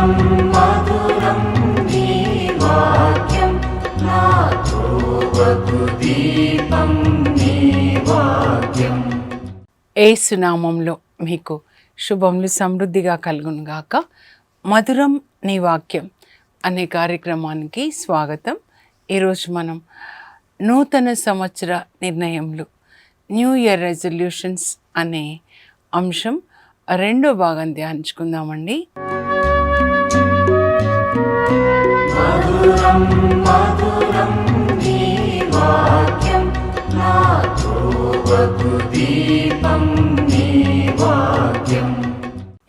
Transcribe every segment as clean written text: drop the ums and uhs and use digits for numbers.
మధురం మధురం నీ వాక్యం నా త్రోవకు దీపం నీ వాక్యం. యేసు నామములో మీకు శుభములు సమృద్ధిగా కలుగును గాక. మధురం నీ వాక్యం అనే కార్యక్రమానికి స్వాగతం. ఈరోజు మనం నూతన సంవత్సర నిర్ణయములు, న్యూ ఇయర్ రెజల్యూషన్స్ అనే అంశం రెండో భాగం ధ్యానించుకుందామండి. మధురం మధురం నీ వాక్యం నా త్రోవకు దీపం నీ వాక్యం.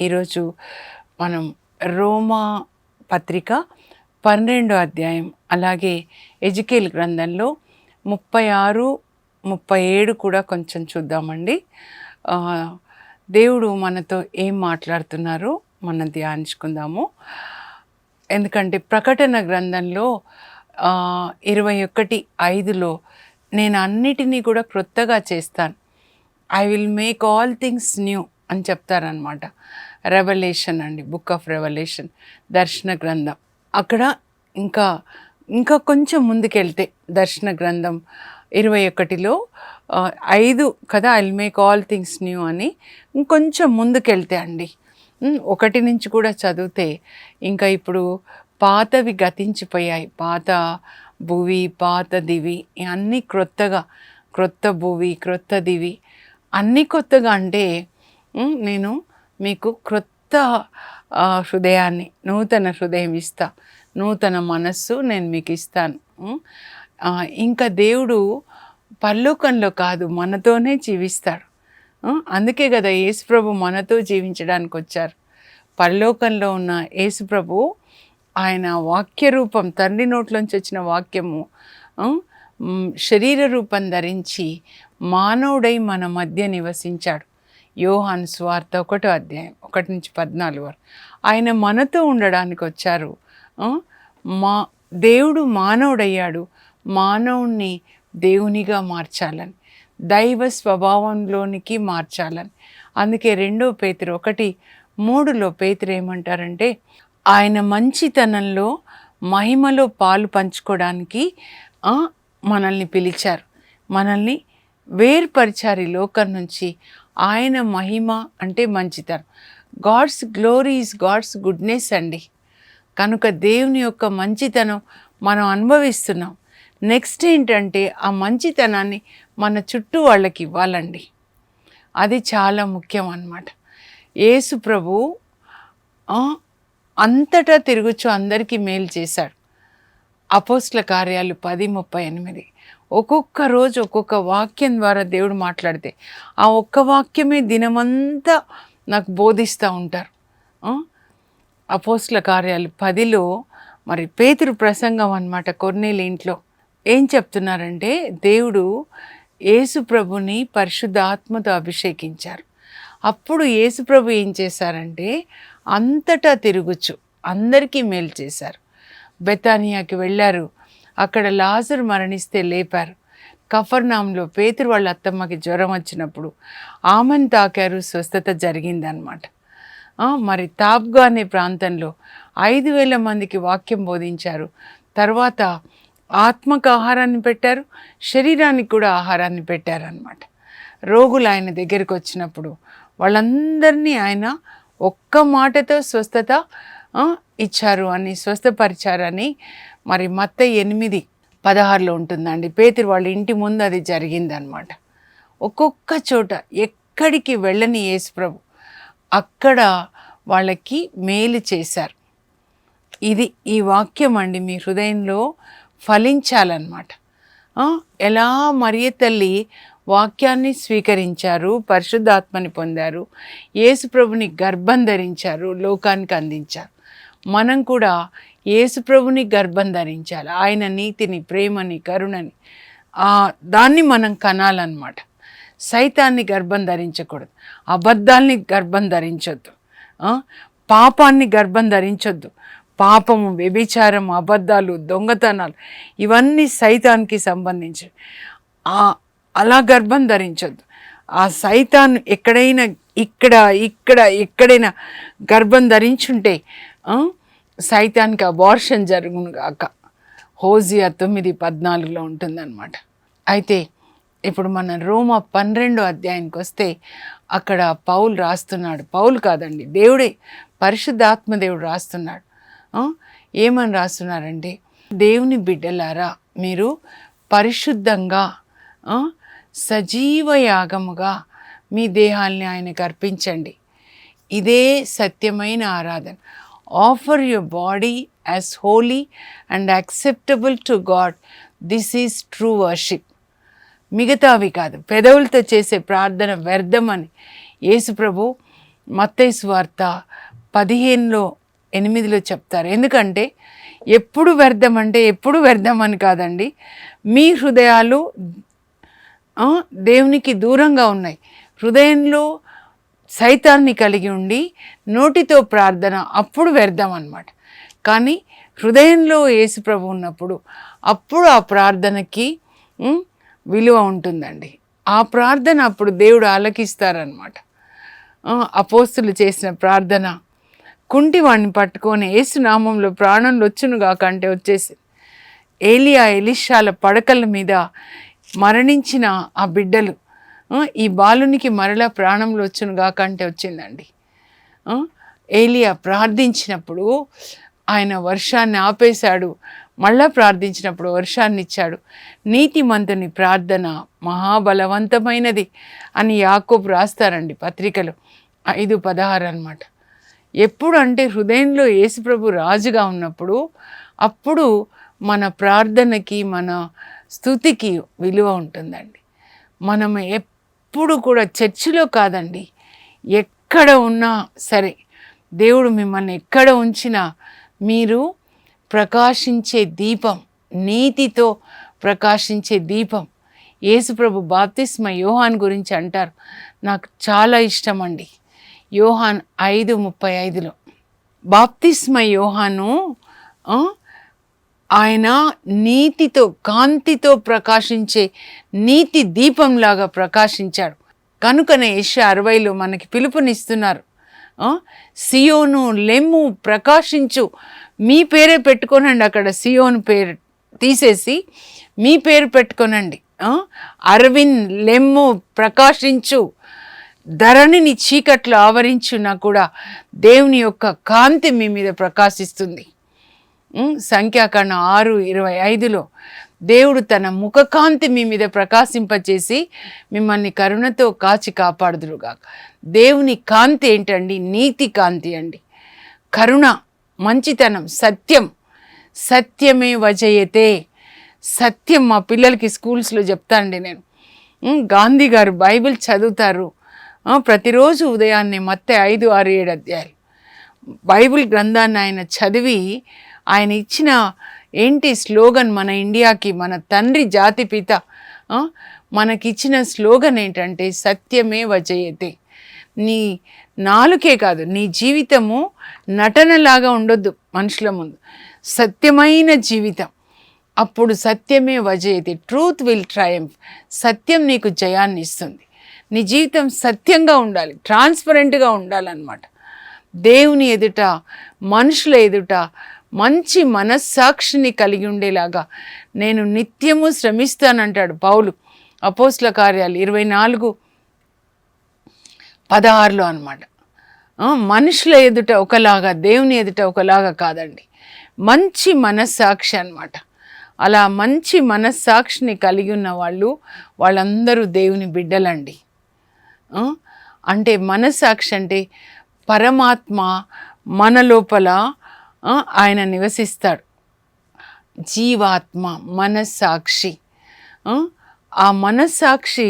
ఈరోజు మనం రోమా పత్రిక 12వ అధ్యాయం, అలాగే ఎజికేల్ గ్రంథంలో 36, 37 కూడా కొంచెం చూద్దామండి. దేవుడు మనతో ఏం మాట్లాడుతున్నారో మనం ధ్యానించుకుందాము. ఎందుకంటే ప్రకటన గ్రంథంలో 21:5లో నేను అన్నిటినీ కూడా క్రొత్తగా చేస్తాను, I will make all things new అని చెప్తారనమాట. రెవల్యూషన్ అండి, బుక్ ఆఫ్ రెవల్యూషన్, దర్శన గ్రంథం. అక్కడ ఇంకా కొంచెం ముందుకెళ్తే దర్శన గ్రంథం 21లో 5 కదా, I will make all things new అని. ఇంకొంచెం ముందుకెళ్తే అండి 1 నుంచి కూడా చదివితే ఇంకా ఇప్పుడు పాతవి గతించిపోయాయి, పాత భువి పాత దివి అన్నీ క్రొత్తగా, క్రొత్త భువి క్రొత్త దివి అన్నీ కొత్తగా. అంటే నేను మీకు క్రొత్త హృదయాన్ని, నూతన హృదయం ఇస్తా, నూతన మనస్సు నేను మీకు ఇస్తాను. ఇంకా దేవుడు పరలోకంలో కాదు, మనతోనే జీవిస్తాడు. అందుకే కదా యేసుప్రభు మనతో జీవించడానికి వచ్చారు. పరలోకంలో ఉన్న యేసుప్రభు ఆయన వాక్య రూపం, తండ్రి నోట్లోంచి వచ్చిన వాక్యము శరీర రూపం ధరించి మానవుడై మన మధ్య నివసించాడు. యోహాను సువార్త 1వ అధ్యాయం 1 నుంచి 14 వరకు ఆయన మనతో ఉండడానికి వచ్చారు. దేవుడు మానవుడయ్యాడు, మానవుణ్ణి దేవునిగా మార్చాలని, దైవ స్వభావంలోనికి మార్చాలని. అందుకే 2 పేతురు 1:3లో పేతురు ఏమంటారంటే, ఆయన మంచితనంలో మహిమలో పాలు పంచుకోవడానికి మనల్ని పిలిచారు, మనల్ని వేర్పరిచారు ఈ లోకం నుంచి. ఆయన మహిమ అంటే మంచితనం, God's glory is God's goodness అండి. కనుక దేవుని యొక్క మంచితనం మనం అనుభవిస్తున్నాం. నెక్స్ట్ ఏంటంటే ఆ మంచితనాన్ని మన చుట్టూ వాళ్ళకి ఇవ్వాలండి. అది చాలా ముఖ్యం అన్నమాట. యేసు ప్రభు అంతటా తిరుగుచు అందరికీ మేలు చేశాడు. అపోస్తల కార్యాలు 10:38. ఒక్కొక్క రోజు ఒక్కొక్క వాక్యం ద్వారా దేవుడు మాట్లాడితే ఆ ఒక్క వాక్యమే దినమంతా నాకు బోధిస్తూ ఉంటారు. అపోస్తల కార్యాలు 10లో మరి పేతురు ప్రసంగం అన్నమాట. కొర్నేలి ఇంట్లో ఏం చెప్తున్నారంటే, దేవుడు యేసు ప్రభుని పరిశుద్ధాత్మతో అభిషేకించారు. అప్పుడు యేసు ప్రభు ఏం చేశారంటే అంతటా తిరుగుచు అందరికీ మేలు చేశారు. బెతానియాకి వెళ్ళారు, అక్కడ లాజరు మరణిస్తే లేపారు. కఫర్నాంలో పేతురు వాళ్ళ అత్తమ్మకి జ్వరం వచ్చినప్పుడు ఆమెను తాకారు, స్వస్థత జరిగిందనమాట. మరి తాబ్గా అనే ప్రాంతంలో 5,000 మందికి వాక్యం బోధించారు. తర్వాత ఆత్మకు ఆహారాన్ని పెట్టారు, శరీరానికి కూడా ఆహారాన్ని పెట్టారనమాట. రోగులు ఆయన దగ్గరికి వచ్చినప్పుడు వాళ్ళందరినీ ఆయన ఒక్క మాటతో స్వస్థత ఇచ్చారు అని, స్వస్థపరిచారని మరి మత్తయి 8:16లో ఉంటుందండి. పేతురు వాళ్ళ ఇంటి ముందు అది జరిగిందనమాట. ఒక్కొక్క చోట ఎక్కడికి వెళ్ళని యేసు ప్రభు అక్కడ వాళ్ళకి మేలు చేశారు. ఈ వాక్యం అండి మీ హృదయంలో ఫలించాలన్నమాట. ఎలా మరియ తల్లి వాక్యాన్ని స్వీకరించారు, పరిశుద్ధాత్మని పొందారు, యేసు ప్రభుని గర్భం ధరించారు, లోకానికి అందించారు. మనం కూడా యేసు ప్రభుని గర్భం ధరించాలి. ఆయన నీతిని, ప్రేమని, కరుణని దాన్ని మనం కనాలన్నమాట. సైతాన్ని గర్భం ధరించకూడదు, అబద్ధాల్ని గర్భం ధరించొద్దు, పాపాన్ని గర్భం ధరించొద్దు. పాపము, వ్యభిచారం, అబద్ధాలు, దొంగతనాలు ఇవన్నీ సైతానికి సంబంధించి. అలా గర్భం ధరించొద్దు. ఆ సైతాన్ ఎక్కడైనా ఎక్కడైనా గర్భం ధరించుంటే సైతానికి అబార్షన్ జరుగును గాక. హోసియా 9:14 ఉంటుందన్నమాట. అయితే ఇప్పుడు మనం రోమా 12 అధ్యాయానికి వస్తే అక్కడ పౌలు రాస్తున్నాడు. పౌలు కాదండి, దేవుడే, పరిశుద్ధాత్మ దేవుడు రాస్తున్నాడు. ఏమని రాస్తున్నారంటే, దేవుని బిడ్డలారా మీరు పరిశుద్ధంగా సజీవ యాగముగా మీ దేహాల్ని ఆయనకు అర్పించండి, ఇదే సత్యమైన ఆరాధన. Offer your body as Holi and acceptable to God, this is true worship. మిగతావి కాదు, పెదవులతో చేసే ప్రార్థన వ్యర్థమని యేసుప్రభు మత్తయి సువార్త 15:8 చెప్తారు. ఎందుకంటే ఎప్పుడు వ్యర్థం అంటే ఎప్పుడు వ్యర్థం అని కాదండి, మీ హృదయాలు దేవునికి దూరంగా ఉన్నాయి. హృదయంలో సైతాన్ని కలిగి ఉండి నోటితో ప్రార్థన అప్పుడు వ్యర్థం అన్నమాట. కానీ హృదయంలో యేసుప్రభు ఉన్నప్పుడు అప్పుడు ఆ ప్రార్థనకి విలువ ఉంటుందండి. ఆ ప్రార్థన అప్పుడు దేవుడు ఆలకిస్తారనమాట. అపోస్తులు చేసిన ప్రార్థన, కుంటివాడిని పట్టుకొని యేసునామంలో ప్రాణంలో వచ్చునుగాక అంటే వచ్చేసింది. ఏలియా ఎలీషాల పడకల మీద మరణించిన ఆ బిడ్డలు, ఈ బాలునికి మరలా ప్రాణంలో వచ్చునుగాక అంటే వచ్చిందండి. ఏలియా ప్రార్థించినప్పుడు ఆయన వర్షాన్ని ఆపేశాడు, మళ్ళా ప్రార్థించినప్పుడు వర్షాన్ని ఇచ్చాడు. నీతిమంతుని ప్రార్థన మహాబలవంతమైనది అని యాకోబు రాస్తారండి పత్రికలు 5:16 అన్నమాట. ఎప్పుడు అంటే హృదయంలో యేసుప్రభు రాజుగా ఉన్నప్పుడు అప్పుడు మన ప్రార్థనకి మన స్తుతికి విలువ ఉంటుందండి. మనం ఎప్పుడు కూడా చర్చిలో కాదండి, ఎక్కడ ఉన్నా సరే దేవుడు మిమ్మల్ని ఎక్కడ ఉంచినా మీరు ప్రకాశించే దీపం, నీతితో ప్రకాశించే దీపం. యేసుప్రభు బాప్తిస్మ యోహాన్ గురించి అంటారు, నాకు చాలా ఇష్టం అండి. యోహాన్ 5:35 బాప్తిస్మ యోహాను ఆయన నీతితో, కాంతితో ప్రకాశించే నీతి దీపంలాగా ప్రకాశించాడు. కనుకనే యెషయా 60 మనకి పిలుపునిస్తున్నారు, సియోను లెమ్ము ప్రకాశించు, మీ పేరే పెట్టుకోనండి. అక్కడ సియోను పేరు తీసేసి మీ పేరు పెట్టుకోనండి. అరవింద్ లెమ్ము ప్రకాశించు, ధరణిని చీకట్లో ఆవరించున్నా కూడా దేవుని యొక్క కాంతి మీ మీద ప్రకాశిస్తుంది. సంఖ్యాకాండం 6:25 దేవుడు తన ముఖకాంతి మీ మీద ప్రకాశింపచేసి మిమ్మల్ని కరుణతో కాచి కాపాడుదురుగాక. దేవుని కాంతి ఏంటండి? నీతి కాంతి అండి. కరుణ, మంచితనం, సత్యం. సత్యమే వజయతే. సత్యం మా పిల్లలకి స్కూల్స్లో చెప్తానండి నేను. గాంధీ గారు బైబిల్ చదువుతారు ప్రతిరోజు ఉదయాన్నే. మత్తయి 5, 6, 7 అధ్యాయాలు బైబిల్ గ్రంథాన్ని ఆయన చదివి ఆయన ఇచ్చిన ఏంటి స్లోగన్ మన ఇండియాకి, మన తండ్రి జాతిపిత మనకిచ్చిన స్లోగన్ ఏంటంటే సత్యమే వజయతే. నీ నాలుకే కాదు, నీ జీవితము నటనలాగా ఉండొద్దు మనుషుల ముందు, సత్యమైన జీవితం. అప్పుడు సత్యమే వజయతే, ట్రూత్ విల్ ట్రయంఫ్. సత్యం నీకు జయాన్ని ఇస్తుంది. నీ జీవితం సత్యంగా ఉండాలి, ట్రాన్స్పరెంట్గా ఉండాలన్నమాట. దేవుని ఎదుట, మనుషుల ఎదుట మంచి మనస్సాక్షిని కలిగి ఉండేలాగా నేను నిత్యము శ్రమిస్తానంటాడు పౌలు అపోస్తల కార్యాలు 24:16 అన్నమాట. మనుషుల ఎదుట ఒకలాగా, దేవుని ఎదుట ఒకలాగా కాదండి, మంచి మనస్సాక్షి అన్నమాట. అలా మంచి మనస్సాక్షిని కలిగి ఉన్న వాళ్ళందరూ దేవుని బిడ్డలండి. అంటే మనస్సాక్షి అంటే పరమాత్మ మన లోపల ఆయన నివసిస్తాడు. జీవాత్మ, మనస్సాక్షి. ఆ మనస్సాక్షి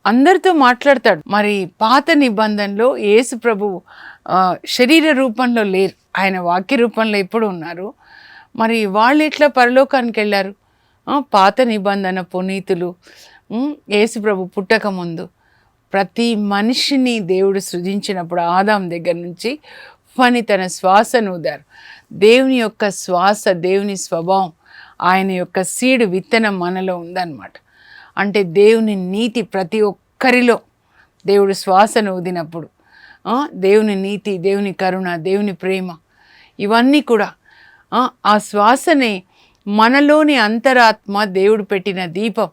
అందరితో మాట్లాడతాడు. మరి పాత నిబంధనలో యేసు ప్రభువు శరీర రూపంలో లేరు, ఆయన వాక్య రూపంలో ఎప్పుడు ఉన్నారు. మరి వాళ్ళు ఎట్లా పరలోకానికి వెళ్ళారు? పాత నిబంధన పునీతులు యేసు ప్రభు పుట్టక ముందు ప్రతి మనిషిని దేవుడు సృజించినప్పుడు ఆదాం దగ్గర నుంచి ఫని తన శ్వాసను ఊదారు. దేవుని యొక్క శ్వాస, దేవుని స్వభావం, ఆయన యొక్క సీడు విత్తనం మనలో ఉందన్నమాట. అంటే దేవుని నీతి ప్రతి ఒక్కరిలో దేవుడు శ్వాసను ఊదినప్పుడు దేవుని నీతి, దేవుని కరుణ, దేవుని ప్రేమ ఇవన్నీ కూడా ఆ శ్వాసనే మనలోని అంతరాత్మ దేవుడు పెట్టిన దీపం.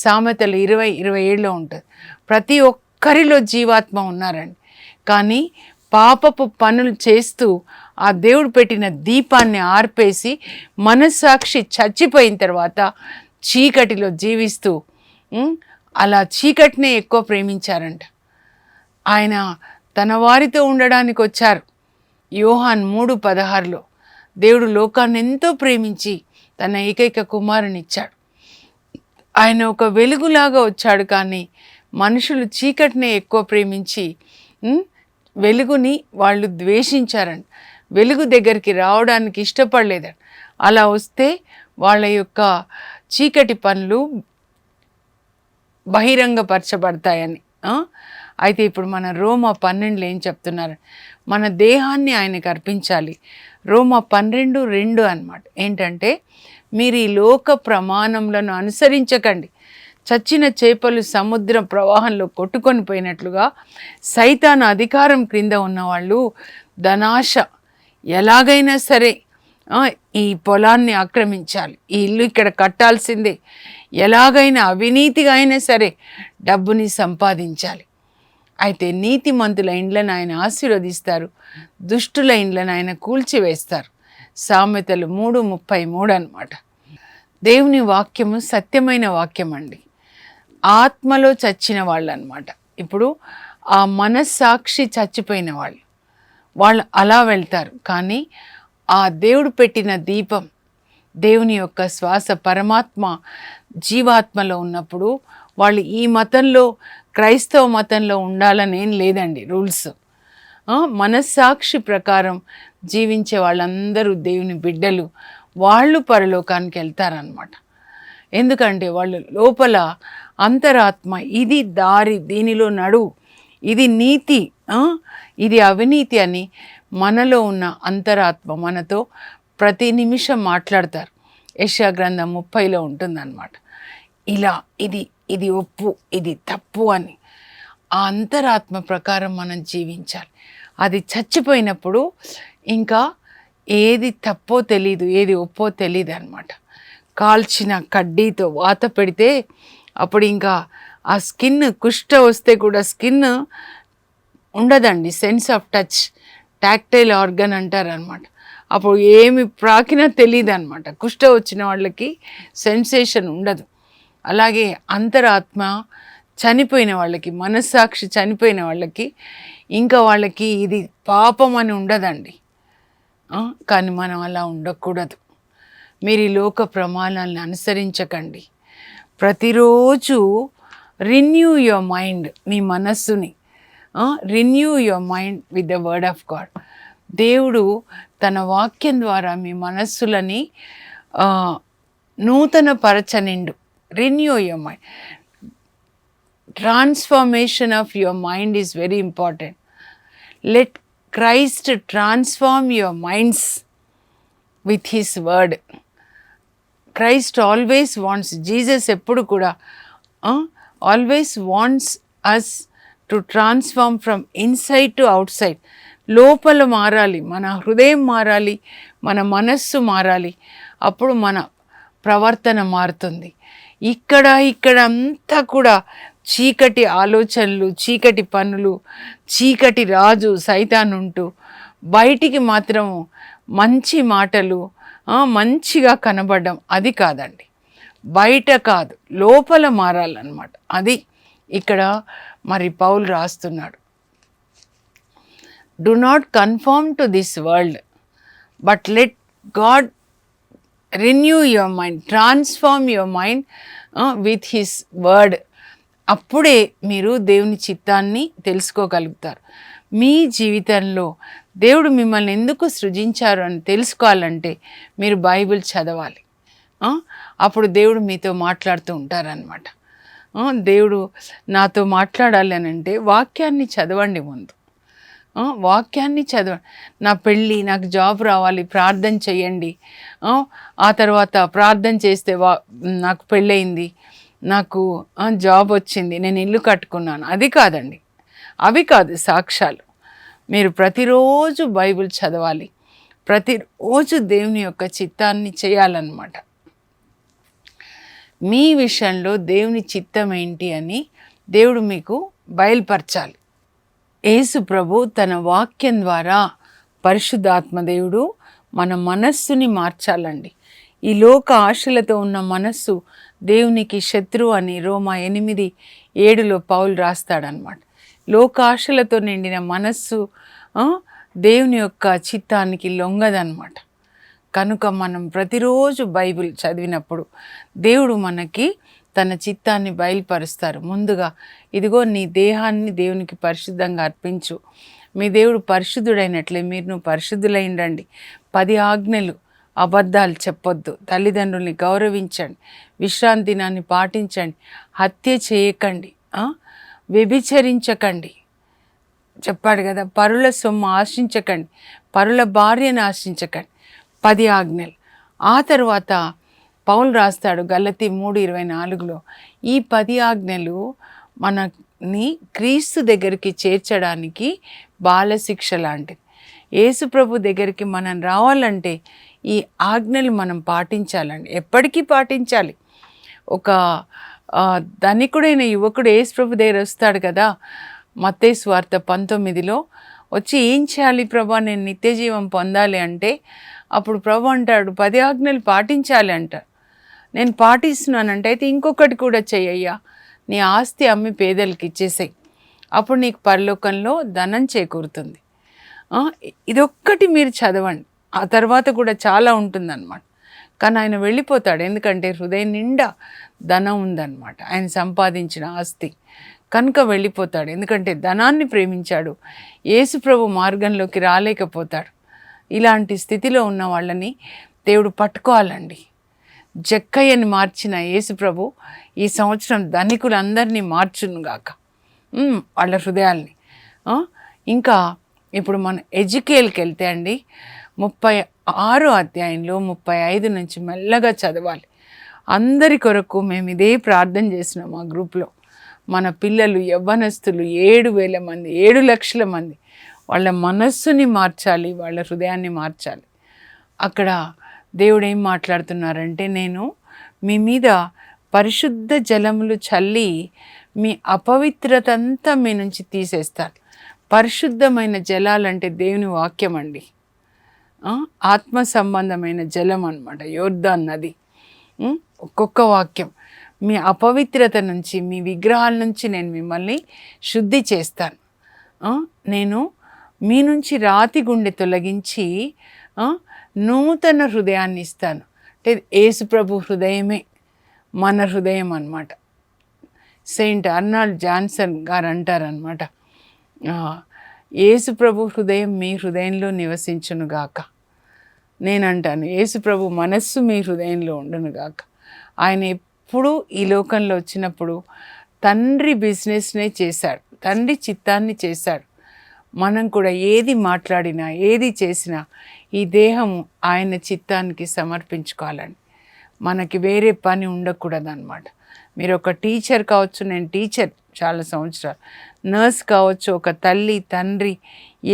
సామెతలు 20:27 ఉంటుంది. ప్రతి ఒక్కరిలో జీవాత్మ ఉన్నారండి. కానీ పాపపు పనులు చేస్తూ ఆ దేవుడు పెట్టిన దీపాన్ని ఆర్పేసి మనస్సాక్షి చచ్చిపోయిన తర్వాత చీకటిలో జీవిస్తూ అలా చీకటినే ఎక్కువ ప్రేమించారంట. ఆయన తన వారితో ఉండడానికి వచ్చారు. యోహాన్ 3:16 దేవుడు లోకాన్ని ఎంతో ప్రేమించి తన ఏకైక కుమారుని ఇచ్చాడు. ఆయన ఒక వెలుగులాగా వచ్చాడు. కానీ మనుషులు చీకటినే ఎక్కువ ప్రేమించి వెలుగుని వాళ్ళు ద్వేషించారండి. వెలుగు దగ్గరికి రావడానికి ఇష్టపడలేదండి. అలా వస్తే వాళ్ళ యొక్క చీకటి పనులు బహిరంగపరచబడతాయని. అయితే ఇప్పుడు మన రోమా 12 ఏం చెప్తున్నారు? మన దేహాన్ని ఆయనకు అర్పించాలి. రోమా 12:2 అన్నమాట. ఏంటంటే, మీరు ఈ లోక ప్రమాణములను అనుసరించకండి. చచ్చిన చేపలు సముద్ర ప్రవాహంలో కొట్టుకొని పోయినట్లుగా సైతాను అధికారం క్రింద ఉన్నవాళ్ళు ధనాశ ఎలాగైనా సరే ఈ పొలాన్ని ఆక్రమించాలి, ఈ ఇల్లు ఇక్కడ కట్టాల్సిందే, ఎలాగైనా అవినీతిగా అయినా సరే డబ్బుని సంపాదించాలి. అయితే నీతిమంతుల ఇండ్లను ఆయన ఆశీర్వదిస్తారు, దుష్టుల ఇండ్లను ఆయన కూల్చివేస్తారు. సామెతలు 3:33 అన్నమాట. దేవుని వాక్యము సత్యమైన వాక్యం అండి. ఆత్మలో చచ్చిన వాళ్ళు అన్నమాట. ఇప్పుడు ఆ మనస్సాక్షి చచ్చిపోయిన వాళ్ళు అలా వెళ్తారు. కానీ ఆ దేవుడు పెట్టిన దీపం, దేవుని యొక్క శ్వాస, పరమాత్మ జీవాత్మలో ఉన్నప్పుడు వాళ్ళు ఈ మతంలో, క్రైస్తవ మతంలో ఉండాలని ఏం లేదండి రూల్స్. మనస్సాక్షి ప్రకారం జీవించే వాళ్ళందరూ దేవుని బిడ్డలు, వాళ్ళు పరలోకానికి వెళ్తారనమాట. ఎందుకంటే వాళ్ళు లోపల అంతరాత్మ ఇది దారి, దీనిలో నడువు, ఇది నీతి, ఇది అవినీతి అని మనలో ఉన్న అంతరాత్మ మనతో ప్రతి నిమిషం మాట్లాడతారు. యెషయా గ్రంథం 30లో ఉంటుందన్నమాట. ఇలా ఇది ఒప్పు, ఇది తప్పు అని ఆ అంతరాత్మ ప్రకారం మనం జీవించాలి. అది చచ్చిపోయినప్పుడు ఇంకా ఏది తప్పో తెలీదు, ఏది ఒప్పో తెలీదు అనమాట. కాల్చిన కడ్డీతో వాత పెడితే అప్పుడు ఇంకా ఆ స్కిన్, కుష్ఠ వస్తే కూడా స్కిన్ ఉండదండి. Sense of touch, tactile organ అంటారు అనమాట. అప్పుడు ఏమి ప్రాకినా తెలియదు అనమాట. కుష్ఠ వచ్చిన వాళ్ళకి సెన్సేషన్ ఉండదు. అలాగే అంతరాత్మ చనిపోయిన వాళ్ళకి, మనస్సాక్షి చనిపోయిన వాళ్ళకి ఇంకా వాళ్ళకి ఇది పాపం అని ఉండదండి. కానీ మనం అలా ఉండకూడదు. మీరు ఈ లోక ప్రమాణాలను అనుసరించకండి. ప్రతిరోజు రిన్యూ యువర్ మైండ్, మీ మనస్సుని renew your mind with the word of God. దేవుడు తన వాక్యం ద్వారా మీ మనస్సులని నూతన పరచనిండు. Renew your mind. Transformation of your mind is very important. Let Christ transform your minds with his word. Christ always wants, Jesus ఎప్పుడు కూడా always wants us to transform from inside to outside. లోపల మారాలి, మన హృదయం మారాలి, మన మనస్సు మారాలి. అప్పుడు మన ప్రవర్తన మారుతుంది. ఇక్కడ అంతా కూడా చీకటి ఆలోచనలు, చీకటి పనులు, చీకటి రాజు సైతానుంటూ, బయటికి మాత్రం మంచి మాటలు, మంచిగా కనబడడం, అది కాదండి. బయట కాదు, లోపల మారాలన్నమాట. అది ఇక్కడ మరి పౌలు రాస్తున్నాడు. Do not confirm to this world but let God renew your mind, transform your mind with his word. అప్పుడే మీరు దేవుని చిత్తాన్ని తెలుసుకోగలుగుతారు. మీ జీవితంలో దేవుడు మిమ్మల్ని ఎందుకు సృజించారు అని తెలుసుకోవాలంటే మీరు బైబిల్ చదవాలి. అప్పుడు దేవుడు మీతో మాట్లాడుతూ ఉంటారనమాట. దేవుడు నాతో మాట్లాడాలి అని అంటే వాక్యాన్ని చదవండి. ముందు వాక్యాన్ని చదవండి. నా పెళ్ళి, నాకు జాబ్ రావాలి, ప్రార్థన చేయండి. ఆ తర్వాత ప్రార్థన చేస్తే నాకు పెళ్ళయింది, నాకు జాబ్ వచ్చింది, నేను ఇల్లు కట్టుకున్నాను. అది కాదండి, అవి కాదు సాక్ష్యాలు. మీరు ప్రతిరోజు బైబిల్ చదవాలి, ప్రతిరోజు దేవుని యొక్క చిత్తాన్ని చేయాలన్నమాట. మీ విషయంలో దేవుని చిత్తం ఏంటి అని దేవుడు మీకు బయలుపరచాలి. యేసు ప్రభు తన వాక్యం ద్వారా పరిశుద్ధాత్మ దేవుడు మన మనస్సుని మార్చాలండి. ఈ లోక ఆశలతో ఉన్న మనస్సు దేవునికి శత్రువు అని రోమా 8:7 పౌలు రాస్తాడనమాట. లోక ఆశలతో నిండిన మనస్సు దేవుని యొక్క చిత్తానికి లొంగదనమాట. కనుక మనం ప్రతిరోజు బైబిల్ చదివినప్పుడు దేవుడు మనకి తన చిత్తాన్ని బయలుపరుస్తారు. ముందుగా ఇదిగో నీ దేహాన్ని దేవునికి పరిశుద్ధంగా అర్పించు, మీ దేవుడు పరిశుద్ధుడైనట్లే మీరు పరిశుద్ధులైండండి, 10 ఆజ్ఞలు, అబద్ధాలు చెప్పొద్దు, తల్లిదండ్రుల్ని గౌరవించండి, విశ్రాంతి దినాన్ని పాటించండి, హత్య చేయకండి, వ్యభిచరించకండి చెప్పాడు కదా, పరుల సొమ్ము ఆశించకండి, పరుల భార్యను ఆశించకండి, 10 ఆజ్ఞలు. ఆ తర్వాత పౌలు రాస్తాడు గలతీ 3:24 ఈ 10 ఆజ్ఞలు మనని క్రీస్తు దగ్గరికి చేర్చడానికి బాలశిక్ష లాంటిది. యేసు ప్రభు దగ్గరికి మనం రావాలంటే ఈ ఆజ్ఞలు మనం పాటించాలండి, ఎప్పటికీ పాటించాలి. ఒక ధనికుడైన యువకుడు యేసు ప్రభు దగ్గర వస్తాడు కదా, మత్తయి సువార్త 19 వచ్చి ఏం చేయాలి ప్రభా, నేను నిత్య జీవం పొందాలి అంటే అప్పుడు ప్రభు అంటాడు 10 ఆజ్ఞలు పాటించాలి అంటారు. నేను పాటిస్తున్నానంటే అయితే ఇంకొకటి కూడా చెయ్యయ్యా, నీ ఆస్తి అమ్మి పేదలకు ఇచ్చేసేయి, అప్పుడు నీకు పరలోకంలో ధనం చేకూరుతుంది. ఇదొక్కటి మీరు చదవండి, ఆ తర్వాత కూడా చాలా ఉంటుందన్నమాట. కానీ ఆయన వెళ్ళిపోతాడు, ఎందుకంటే హృదయం నిండా ధనం ఉందన్నమాట, ఆయన సంపాదించిన ఆస్తి కనుక వెళ్ళిపోతాడు. ఎందుకంటే ధనాన్ని ప్రేమించాడు, యేసు ప్రభు మార్గంలోకి రాలేకపోతాడు. ఇలాంటి స్థితిలో ఉన్న వాళ్ళని దేవుడు పట్టుకోవాలండి. జక్కయ్యని మార్చిన యేసు ప్రభు ఈ సంవత్సరం ధనికులందరినీ మార్చునుగాక, వాళ్ళ హృదయాల్ని. ఇంకా ఇప్పుడు మనం ఎజికేల్కి వెళ్తే అండి 36 అధ్యాయంలో 35 నుంచి మెల్లగా చదవాలి. అందరి కొరకు మేము ఇదే ప్రార్థన చేసినాం మా గ్రూప్లో. మన పిల్లలు యవ్వనస్తులు 7,000 మంది, 7 లక్షల మంది, వాళ్ళ మనస్సుని మార్చాలి, వాళ్ళ హృదయాన్ని మార్చాలి. అక్కడ దేవుడు ఏం మాట్లాడుతున్నారంటే, నేను మీ మీద పరిశుద్ధ జలములు చల్లి మీ అపవిత్రత అంతా మీ నుంచి తీసేస్తాను. పరిశుద్ధమైన జలాలంటే దేవుని వాక్యం అండి, ఆత్మ సంబంధమైన జలం అన్నమాట, యోర్దాన్ నది. ఒక్కొక్క వాక్యం, మీ అపవిత్రత నుంచి, మీ విగ్రహాల నుంచి నేను మిమ్మల్ని శుద్ధి చేస్తాను. నేను మీ నుంచి రాతి గుండె తొలగించి నూతన హృదయాన్ని ఇస్తాను. అంటే యేసు ప్రభు హృదయమే మన హృదయం అన్నమాట. సెయింట్ అర్నాల్డ్ జాన్సన్ గారు అంటారనమాట, యేసు ప్రభు హృదయం మీ హృదయంలో నివసించునుగాక. నేనంటాను యేసు ప్రభు మనస్సు మీ హృదయంలో ఉండునుగాక. ఆయన ఎప్పుడు ఈ లోకంలో వచ్చినప్పుడు తండ్రి బిజినెస్నే చేశాడు, తండ్రి చిత్తాన్ని చేశాడు. మనం కూడా ఏది మాట్లాడినా ఏది చేసినా ఈ దేహము ఆయన చిత్తానికి సమర్పించుకోవాలండి. మనకి వేరే పని ఉండకూడదు అన్నమాట. మీరు ఒక టీచర్ కావచ్చు, నేను టీచర్ చాలా సంవత్సరాలు, నర్స్ కావచ్చు, ఒక తల్లి తండ్రి,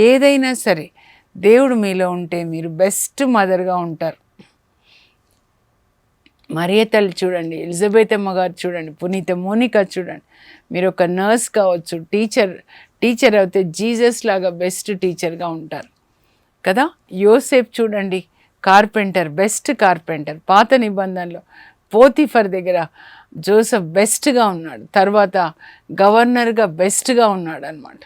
ఏదైనా సరే దేవుడు మీలో ఉంటే మీరు బెస్ట్ మదర్గా ఉంటారు. మరియ తల్లి చూడండి, ఎలిజబెత్ అమ్మ గారు చూడండి, పునీత మోనిక చూడండి. మీరు ఒక నర్స్ కావచ్చు, టీచర్ అయితే జీసస్ లాగా బెస్ట్ టీచర్గా ఉంటారు కదా. యోసేఫ్ చూడండి, కార్పెంటర్, బెస్ట్ కార్పెంటర్. పాత నిబంధనలో పోతిఫర్ దగ్గర జోసెఫ్ బెస్ట్గా ఉన్నాడు, తర్వాత గవర్నర్గా బెస్ట్గా ఉన్నాడు అనమాట.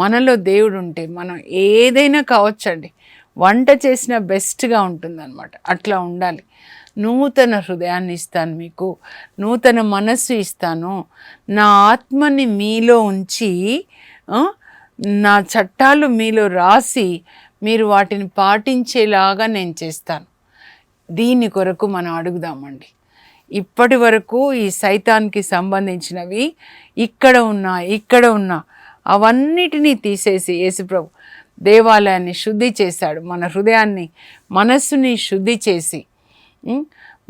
మనలో దేవుడు ఉంటే మనం ఏదైనా కావచ్చండి, వంట చేసిన బెస్ట్గా ఉంటుందన్నమాట. అట్లా ఉండాలి. నూతన హృదయాన్ని ఇస్తాను మీకు, నూతన మనస్సు ఇస్తాను, నా ఆత్మని మీలో ఉంచి నా చట్టాలు మీలో రాసి మీరు వాటిని పాటించేలాగా నేను చేస్తాను. దీని కొరకు మనం అడుగుదామండి. ఇప్పటి వరకు ఈ సైతాన్కి సంబంధించినవి ఇక్కడ ఉన్న అవన్నిటినీ తీసేసి యేసుప్రభు దేవాలయాన్ని శుద్ధి చేశాడు. మన హృదయాన్ని, మనస్సుని శుద్ధి చేసి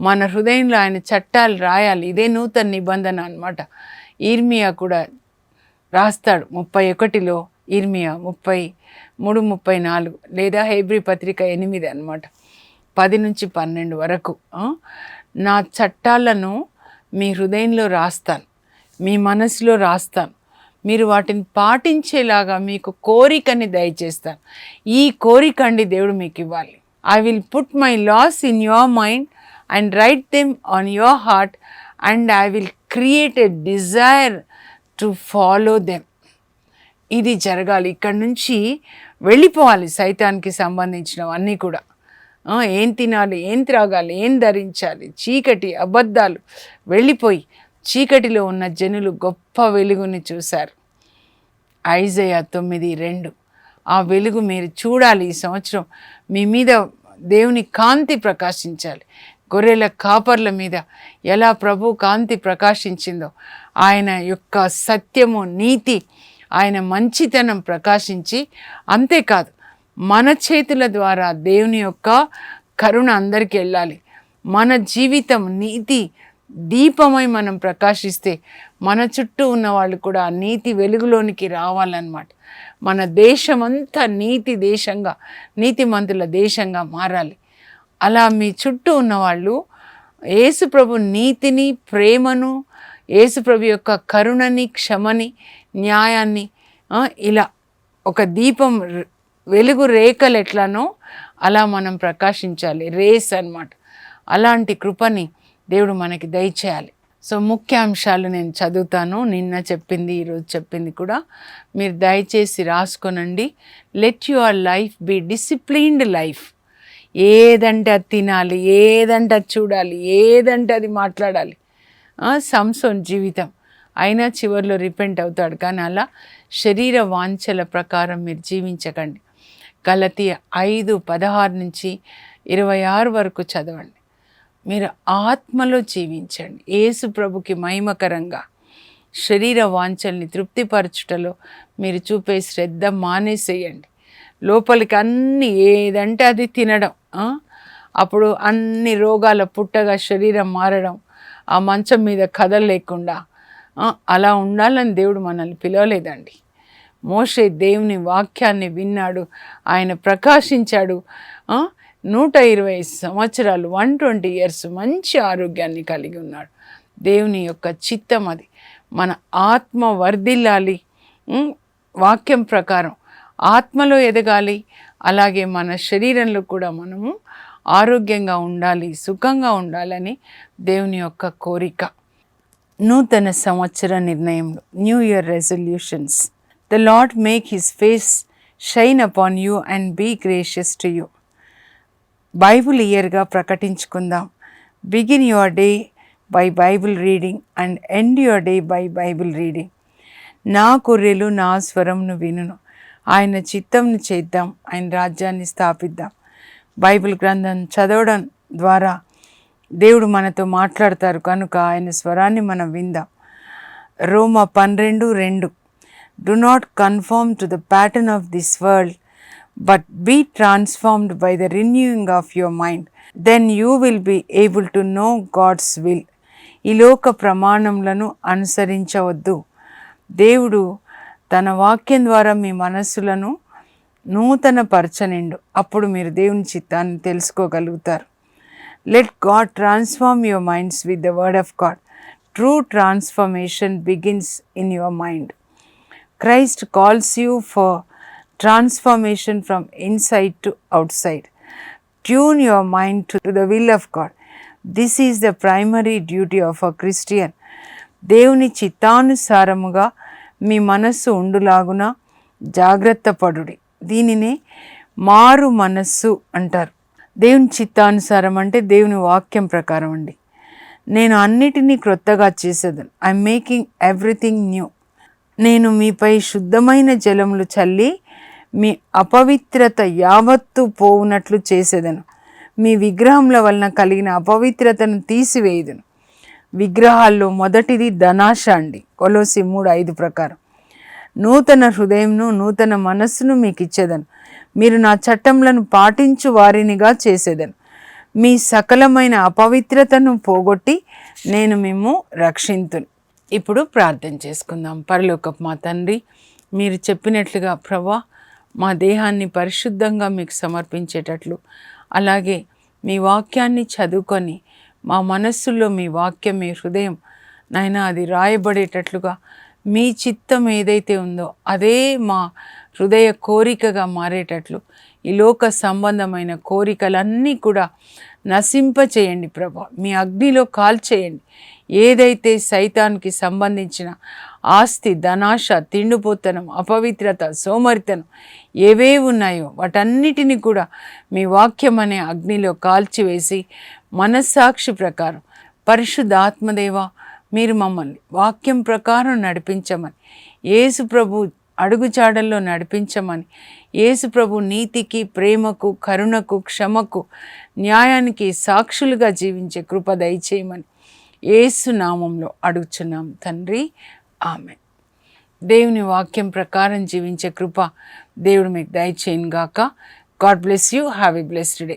మన హృదయంలో ఆయన చట్టాలు రాయాలి. ఇదే నూతన నిబంధన అన్నమాట. ఇర్మియా కూడా రాస్తాడు 31 ఇర్మియా 33:34 లేదా హెబ్రీ పత్రిక 8 అన్నమాట, 10-12 వరకు. నా చట్టాలను మీ హృదయంలో రాస్తాను, మీ మనసులో రాస్తాను, మీరు వాటిని పాటించేలాగా మీకు కోరికని దయచేస్తాను. ఈ కోరిక అండి దేవుడు మీకు ఇవ్వాలి. I will put my laws in your mind and write them on your heart and I will create a desire to follow them. ఇది జరగాలి. ఇక్కడి నుంచి వెళ్ళిపోవాలి సైతానికి సంబంధించినవన్నీ కూడా. ఏం తినాలి, ఏం త్రాగాలి, ఏం ధరించాలి, చీకటి అబద్ధాలు వెళ్ళిపోయి చీకటిలో ఉన్న జనులు గొప్ప వెలుగుని చూశారు. ఐజయా 9:2. ఆ వెలుగు మీరు చూడాలి. ఈ సంవత్సరం మీ మీద దేవుని కాంతి ప్రకాశించాలి. గొర్రెల కాపర్ల మీద ఎలా ప్రభు కాంతి ప్రకాశించిందో, ఆయన యొక్క సత్యము, నీతి, ఆయన మంచితనం ప్రకాశించి, అంతేకాదు మన చేతుల ద్వారా దేవుని యొక్క కరుణ అందరికీ వెళ్ళాలి. మన జీవితం నీతి దీపమై మనం ప్రకాశిస్తే మన చుట్టూ ఉన్న వాళ్ళు కూడా ఆ నీతి వెలుగులోనికి రావాలన్నమాట. మన దేశమంతా నీతి దేశంగా, నీతిమంతుల దేశంగా మారాలి. అలా మీ చుట్టూ ఉన్నవాళ్ళు యేసుప్రభు నీతిని, ప్రేమను, యేసుప్రభు యొక్క కరుణని, క్షమని, న్యాయాన్ని, ఇలా ఒక దీపం వెలుగు రేఖలు ఎట్లానో అలా మనం ప్రకాశించాలి. రేస్ అన్నమాట. అలాంటి కృపని దేవుడు మనకి దయచేయాలి. సో ముఖ్యాంశాలు నేను చదువుతాను. నిన్న చెప్పింది, ఈరోజు చెప్పింది కూడా మీరు దయచేసి రాసుకోనండి. Let your life be disciplined life. ఏదంటే అది తినాలి, ఏదంటే అది చూడాలి, ఏదంటే అది మాట్లాడాలి. సంసోన్ జీవితం అయినా చివరిలో రిపెంట్ అవుతాడు, కానీ అలా శరీర వాంఛల ప్రకారం మీరు జీవించకండి. గలతీయ 5:16-26 వరకు చదవండి. మీరు ఆత్మలో జీవించండి. యేసు ప్రభుకి మహిమకరంగా శరీర వాంఛల్ని తృప్తిపరచుటలో మీరు చూపే శ్రద్ధ మానేసేయండి. లోపలికి అన్ని ఏదంటే అది తినడం, అప్పుడు అన్ని రోగాల పుట్టగా శరీరం మారడం, ఆ మంచం మీద కదలలేకుండా అలా ఉండాలని దేవుడు మనల్ని పిలవలేదండి. మోషే దేవుని వాక్యాన్ని విన్నాడు, ఆయన ప్రకాశించాడు. 120 సంవత్సరాలు 120 years మంచి ఆరోగ్యాన్ని కలిగి ఉన్నాడు. దేవుని యొక్క చిత్తం అది. మన ఆత్మ వర్ధిల్లాలి, వాక్యం ప్రకారం ఆత్మలో ఎదగాలి. అలాగే మన శరీరంలో కూడా మనము ఆరోగ్యంగా ఉండాలి, సుఖంగా ఉండాలని దేవుని యొక్క కోరిక. నూతన సంవత్సర నిర్ణయంలో, new year resolutions. The Lord make his face shine upon you and be gracious to you. Bible ఇయర్గా ప్రకటించుకుందాం. Begin your day by Bible reading and end your day by Bible reading. నా గొర్రెలు నా స్వరంను వినును, ఆయన చిత్తంను చేద్దాం, ఆయన రాజ్యాన్ని స్థాపిద్దాం. బైబిల్ గ్రంథం చదవడం ద్వారా దేవుడు మనతో మాట్లాడతారు కనుక ఆయన స్వరాన్ని మనం విందాం. రోమా 12:2. Do not conform to the pattern of this world, but be transformed by the renewing of your mind. Then you will be able to know God's will. ఈ లోక ప్రమాణములను అనుసరించవద్దు. దేవుడు తన వాక్యం ద్వారా మీ మనస్సులను నూతన పరచనిండు. అప్పుడు మీరు దేవుని చిత్తాన్ని తెలుసుకోగలుగుతారు. Let God transform your minds with the word of God. True transformation begins in your mind. Christ calls you for transformation from inside to outside. Tune your mind to the will of God. This is the primary duty of a Christian. దేవుని చిత్తానుసారముగా మీ మనస్సు ఉండులాగున జాగ్రత్త పడుడి. దీనినే మారు మనస్సు అంటారు. దేవుని చిత్తానుసారం అంటే దేవుని వాక్యం ప్రకారం అండి. నేను అన్నిటినీ క్రొత్తగా చేసేదను. I'm making everything new. నేను మీపై శుద్ధమైన జలములు చల్లి మీ అపవిత్రత యావత్తు పోవునట్లు చేసేదను. మీ విగ్రహముల వలన కలిగిన అపవిత్రతను తీసివేయుదును. విగ్రహాల్లో మొదటిది ధనాశ అండి. కొలోసి 3:5 ప్రకారం. నూతన హృదయంను, నూతన మనస్సును మీకు ఇచ్చేదను. మీరు నా చట్టములను పాటించు వారినిగా చేసేదను. మీ సకలమైన అపవిత్రతను పోగొట్టి నేను మిమ్ము రక్షింతును. ఇప్పుడు ప్రార్థన చేసుకుందాం. పరలోకపు మా తండ్రి, మీరు చెప్పినట్లుగా ప్రభా మా దేహాన్ని పరిశుద్ధంగా మీకు సమర్పించేటట్లు, అలాగే మీ వాక్యాన్ని చదువుకొని మా మనస్సులో మీ వాక్యం, మీ హృదయం నాయన అది రాయబడేటట్లుగా మీ చిత్తం ఏదైతే ఉందో అదే మా హృదయ కోరికగా మారేటట్లు ఈ లోక సంబంధమైన కోరికలన్నీ కూడా నశింపచేయండి ప్రభా. మీ అగ్నిలో కాల్చేయండి. ఏదైతే సైతానికి సంబంధించిన ఆస్తి, ధనాశ, తిండిపోతనం, అపవిత్రత, సోమరితనం ఏవే ఉన్నాయో వాటన్నిటిని కూడా మీ వాక్యం అనే అగ్నిలో కాల్చివేసి మనస్సాక్షి ప్రకారం పరిశుద్ధ ఆత్మదేవ మీరు మమ్మల్ని వాక్యం ప్రకారం నడిపించమని, యేసు ప్రభు అడుగుచాడల్లో నడిపించమని, యేసు ప్రభు నీతికి, ప్రేమకు, కరుణకు, క్షమకు, న్యాయానికి సాక్షులుగా జీవించే కృప దయచేయమని యేసు నామంలో అడుగుచున్నాం తండ్రి, ఆమెన్. దేవుని వాక్యం ప్రకారం జీవించే కృప దేవుడు మీకు దయచేయను గాక. God bless you. Have a blessed day.